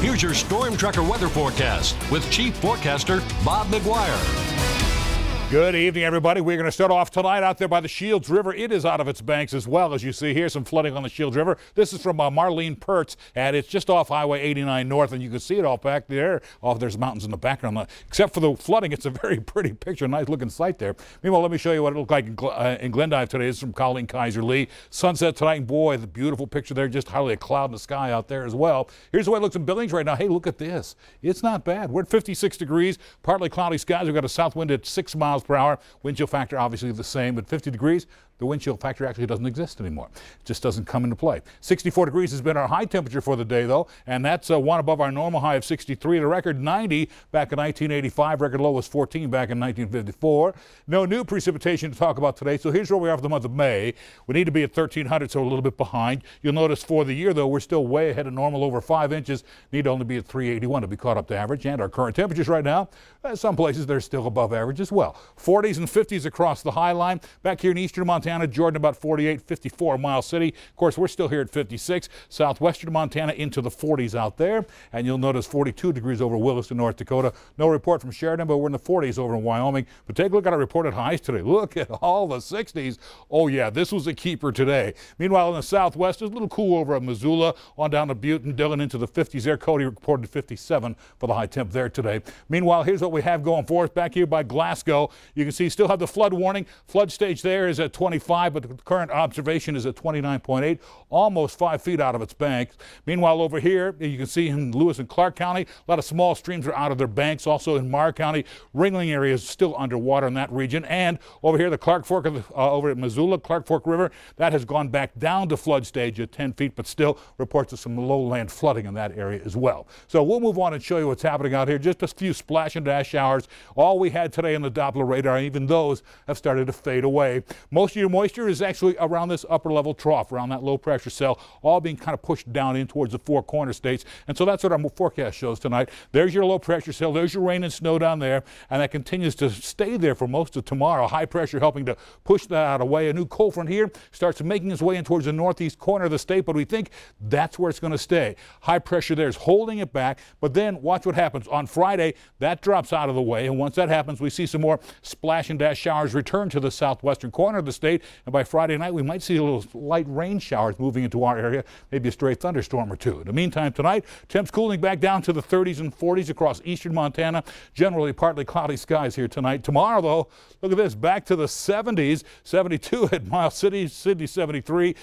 Here's your Storm Tracker weather forecast with Chief Forecaster Bob McGuire. Good evening, everybody. We're going to start off tonight out there by the Shields River. It is out of its banks as well, as you see here. Some flooding on the Shields River. This is from Marlene Pertz, and it's just off Highway 89 North, and you can see it all back there. Oh, there's mountains in the background. Except for the flooding, it's a very pretty picture, nice looking sight there. Meanwhile, let me show you what it looked like in Glendive today. This is from Colleen Kaiser Lee. Sunset tonight, and boy, the beautiful picture there. Just hardly a cloud in the sky out there as well. Here's the way it looks in Billings right now. Hey, look at this. It's not bad. We're at 56 degrees, partly cloudy skies. We've got a south wind at 6 miles per hour. Wind chill factor obviously the same, but 50 degrees. The wind chill factor actually doesn't exist anymore. It just doesn't come into play. 64 degrees has been our high temperature for the day, though, and that's one above our normal high of 63. The record 90 back in 1985. Record low was 14 back in 1954. No new precipitation to talk about today, so here's where we are for the month of May. We need to be at 1,300, so a little bit behind. You'll notice for the year, though, we're still way ahead of normal, over 5 inches. Need to only be at 381 to be caught up to average. And our current temperatures right now, some places they're still above average as well. 40s and 50s across the high line. Back here in eastern Montana, Jordan about 48, 54 Miles City. Of course, we're still here at 56. Southwestern Montana into the 40s out there. And you'll notice 42 degrees over Williston, North Dakota. No report from Sheridan, but we're in the 40s over in Wyoming. But take a look at our reported highs today. Look at all the 60s. Oh, yeah, this was a keeper today. Meanwhile, in the southwest, it's a little cool over at Missoula, on down to Butte and Dillon into the 50s there. Cody reported 57 for the high temp there today. Meanwhile, here's what we have going for us back here by Glasgow. You can see still have the flood warning. Flood stage there is at 25, but the current observation is at 29.8, almost 5 feet out of its banks. Meanwhile, over here, you can see in Lewis and Clark County, a lot of small streams are out of their banks. Also in Marr County, Ringling area is still underwater in that region. And over here, the Clark Fork, over at Missoula, Clark Fork River, that has gone back down to flood stage at 10 feet, but still reports of some lowland flooding in that area as well. So we'll move on and show you what's happening out here. Just a few splash and dash showers. All we had today in the Doppler radar, even those have started to fade away. Most of your moisture is actually around this upper level trough, around that low pressure cell, all being kind of pushed down in towards the four corner states. And so that's what our forecast shows tonight. There's your low pressure cell, there's your rain and snow down there, and that continues to stay there for most of tomorrow. High pressure helping to push that out away. A new cold front here starts making its way in towards the northeast corner of the state, but we think that's where it's going to stay. High pressure there is holding it back, but then watch what happens. On Friday, that drops out of the way, and once that happens, we see some more splash and dash showers return to the southwestern corner of the state, and by Friday night, we might see a little light rain showers moving into our area, maybe a stray thunderstorm or two. In the meantime, tonight, temps cooling back down to the 30s and 40s across eastern Montana. Generally partly cloudy skies here tonight. Tomorrow, though, look at this, back to the 70s, 72 at Miles City, Sydney 73,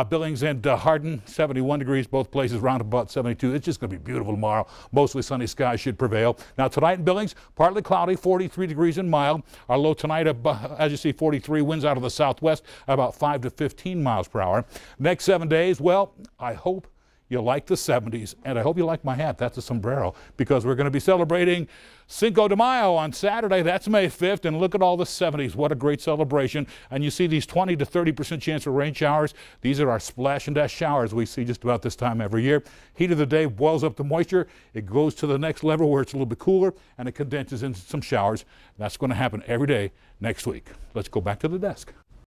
Billings and Hardin 71 degrees, both places round about 72. It's just going to be beautiful tomorrow. Mostly sunny skies should prevail. Now tonight in Billings, partly cloudy, 43 degrees and mild. Our low tonight, as you see, 43, winds out of the southwest, about 5 to 15 miles per hour. Next 7 days, well, I hope you like the 70s, and I hope you like my hat. That's a sombrero, because we're going to be celebrating Cinco de Mayo on Saturday. That's May 5th, and look at all the 70s. What a great celebration. And you see these 20 to 30% chance for rain showers. These are our splash and dash showers we see just about this time every year. Heat of the day boils up the moisture. It goes to the next level where it's a little bit cooler, and it condenses into some showers. That's going to happen every day next week. Let's go back to the desk.